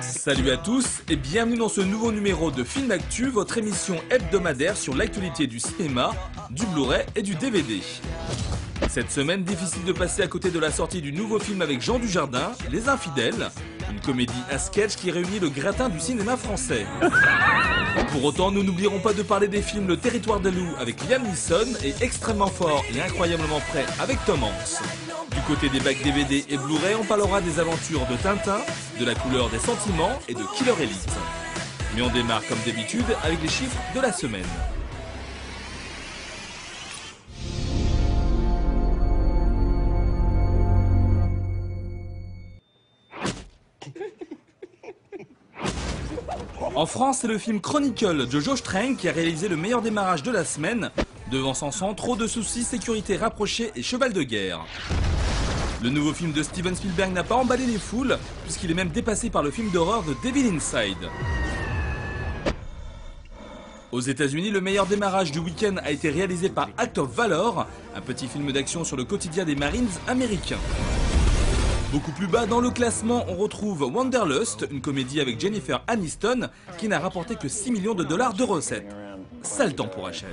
Salut à tous et bienvenue dans ce nouveau numéro de Film Actu, votre émission hebdomadaire sur l'actualité du cinéma, du Blu-ray et du DVD. Cette semaine, difficile de passer à côté de la sortie du nouveau film avec Jean Dujardin, Les Infidèles, une comédie à sketch qui réunit le gratin du cinéma français. Pour autant, nous n'oublierons pas de parler des films Le Territoire des Loups avec Liam Neeson et Extrêmement Fort et Incroyablement Prêt avec Tom Hanks. Du côté des bacs DVD et Blu-ray, on parlera des aventures de Tintin, de La Couleur des Sentiments et de Killer Elite. Mais on démarre comme d'habitude avec les chiffres de la semaine. En France, c'est le film Chronicle de Josh Trank qui a réalisé le meilleur démarrage de la semaine, devançant sans trop de soucis Sécurité rapprochée et Cheval de guerre. Le nouveau film de Steven Spielberg n'a pas emballé les foules, puisqu'il est même dépassé par le film d'horreur The Devil Inside. Aux États-Unis, le meilleur démarrage du week-end a été réalisé par Act of Valor, un petit film d'action sur le quotidien des Marines américains. Beaucoup plus bas dans le classement, on retrouve Wanderlust, une comédie avec Jennifer Aniston, qui n'a rapporté que 6 millions de dollars de recettes. Sale temps pour Rachel.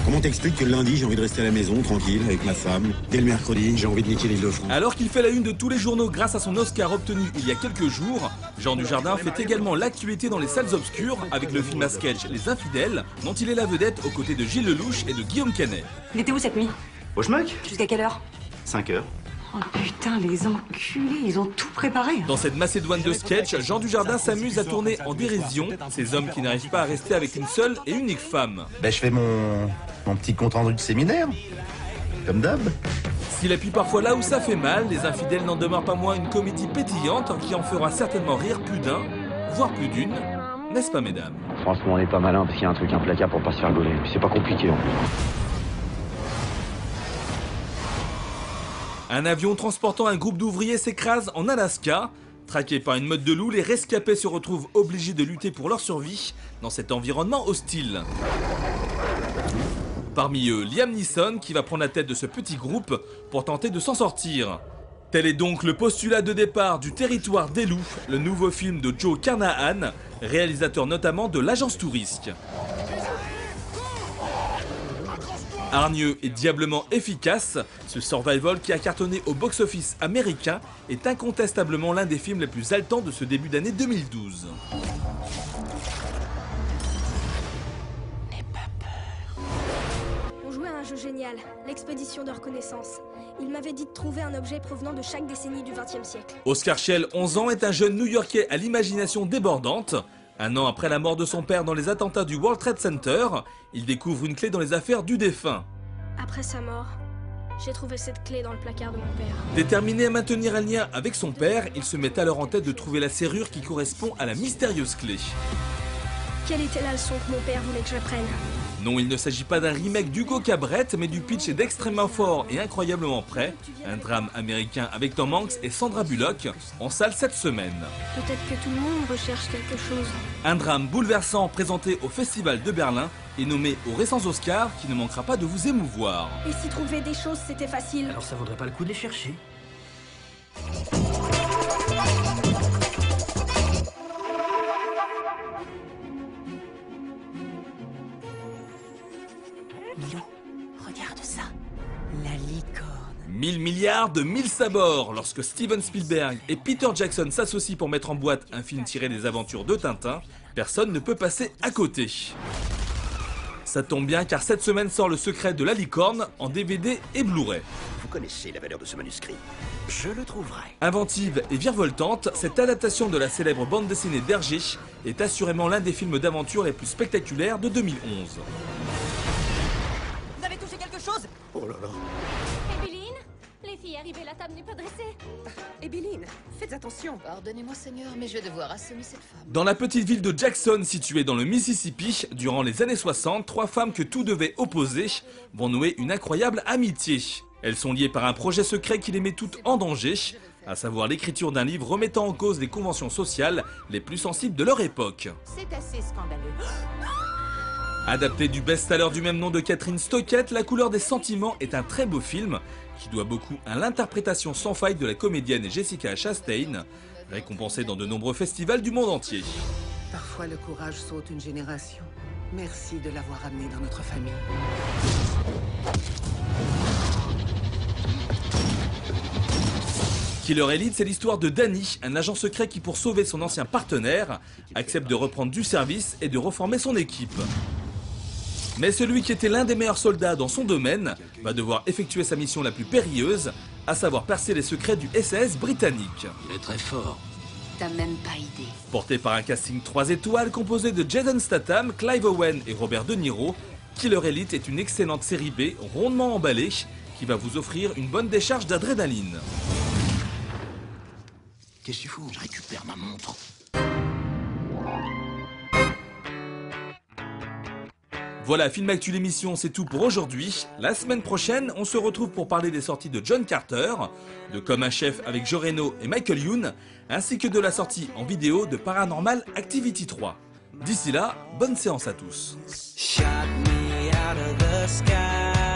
Comment t'expliques que le lundi, j'ai envie de rester à la maison, tranquille, avec ma femme. Dès le mercredi, j'ai envie de niquer l'Île-de-France. Alors qu'il fait la une de tous les journaux grâce à son Oscar obtenu il y a quelques jours, Jean Dujardin fait également l'actualité dans les salles obscures avec le film à sketch Les Infidèles, dont il est la vedette aux côtés de Gilles Lelouch et de Guillaume Canet. Il était où cette nuit? Au schmuck. Jusqu'à quelle heure? 5 heures. Oh putain, les enculés, ils ont tout préparé. Dans cette Macédoine de sketch, Jean Dujardin s'amuse à tourner en dérision ces hommes qui n'arrivent pas à rester avec une seule et unique femme. Ben, je fais mon petit compte rendu de séminaire, comme d'hab. S'il appuie parfois là où ça fait mal, Les Infidèles n'en demeurent pas moins une comédie pétillante qui en fera certainement rire plus d'un, voire plus d'une, n'est-ce pas mesdames? Franchement, on est pas malin parce qu'il y a un truc implacable pour pas se faire gauler. C'est pas compliqué en plus. Un avion transportant un groupe d'ouvriers s'écrase en Alaska. Traqués par une meute de loups, les rescapés se retrouvent obligés de lutter pour leur survie dans cet environnement hostile. Parmi eux, Liam Neeson qui va prendre la tête de ce petit groupe pour tenter de s'en sortir. Tel est donc le postulat de départ du Territoire des Loups, le nouveau film de Joe Carnahan, réalisateur notamment de L'Agence Touriste. Hargneux et diablement efficace, ce survival qui a cartonné au box-office américain est incontestablement l'un des films les plus haletants de ce début d'année 2012. N'aie pas peur. On jouait à un jeu génial, l'expédition de reconnaissance. Il m'avait dit de trouver un objet provenant de chaque décennie du XXe siècle. Oscar Schell, 11 ans, est un jeune New-Yorkais à l'imagination débordante. Un an après la mort de son père dans les attentats du World Trade Center, il découvre une clé dans les affaires du défunt. Après sa mort, j'ai trouvé cette clé dans le placard de mon père. Déterminé à maintenir un lien avec son père, il se met alors en tête de trouver la serrure qui correspond à la mystérieuse clé. Quelle était la leçon que mon père voulait que j'apprenne? Non, il ne s'agit pas d'un remake d'Hugo Cabret, mais du pitch est d'Extrêmement Fort et Incroyablement Prêt, un drame américain avec Tom Hanks et Sandra Bullock, en salle cette semaine. Peut-être que tout le monde recherche quelque chose. Un drame bouleversant présenté au Festival de Berlin et nommé aux récents Oscars qui ne manquera pas de vous émouvoir. Et si trouver des choses c'était facile? Alors ça vaudrait pas le coup de les chercher. Milo, regarde ça. La licorne. 1000 milliards de 1000 sabords. Lorsque Steven Spielberg et Peter Jackson s'associent pour mettre en boîte un film tiré des aventures de Tintin, personne ne peut passer à côté. Ça tombe bien car cette semaine sort Le Secret de la licorne en DVD et Blu-ray. Vous connaissez la valeur de ce manuscrit? Je le trouverai. Inventive et virevoltante, cette adaptation de la célèbre bande dessinée d'Hergé est assurément l'un des films d'aventure les plus spectaculaires de 2011. Vous avez touché quelque chose? Oh là là. Ébeline, les filles arrivées, la table n'est pas dressée. Ébeline, faites attention. Pardonnez-moi, Seigneur, mais je vais devoir assommer cette femme. Dans la petite ville de Jackson, située dans le Mississippi, durant les années 60, 3 femmes que tout devait opposer vont nouer une incroyable amitié. Elles sont liées par un projet secret qui les met toutes en danger, à savoir l'écriture d'un livre remettant en cause les conventions sociales les plus sensibles de leur époque. C'est assez scandaleux. Adapté du best-seller du même nom de Catherine Stockett, La couleur des sentiments est un très beau film qui doit beaucoup à l'interprétation sans faille de la comédienne Jessica Chastain, récompensée dans de nombreux festivals du monde entier. Parfois le courage saute une génération. Merci de l'avoir amené dans notre famille. Killer Elite, c'est l'histoire de Danny, un agent secret qui, pour sauver son ancien partenaire, accepte de reprendre du service et de reformer son équipe. Mais celui qui était l'un des meilleurs soldats dans son domaine va devoir effectuer sa mission la plus périlleuse, à savoir percer les secrets du SAS britannique. Il est très fort. T'as même pas idée. Porté par un casting 3 étoiles composé de Jason Statham, Clive Owen et Robert De Niro, Killer Elite est une excellente série B rondement emballée qui va vous offrir une bonne décharge d'adrénaline. Qu'est-ce que tu fous? Je récupère ma montre. Voilà, Film Actu l'émission, c'est tout pour aujourd'hui. La semaine prochaine, on se retrouve pour parler des sorties de John Carter, de Comme un chef avec Joe Reno et Michael Youn, ainsi que de la sortie en vidéo de Paranormal Activity 3. D'ici là, bonne séance à tous. Shot me out of the sky.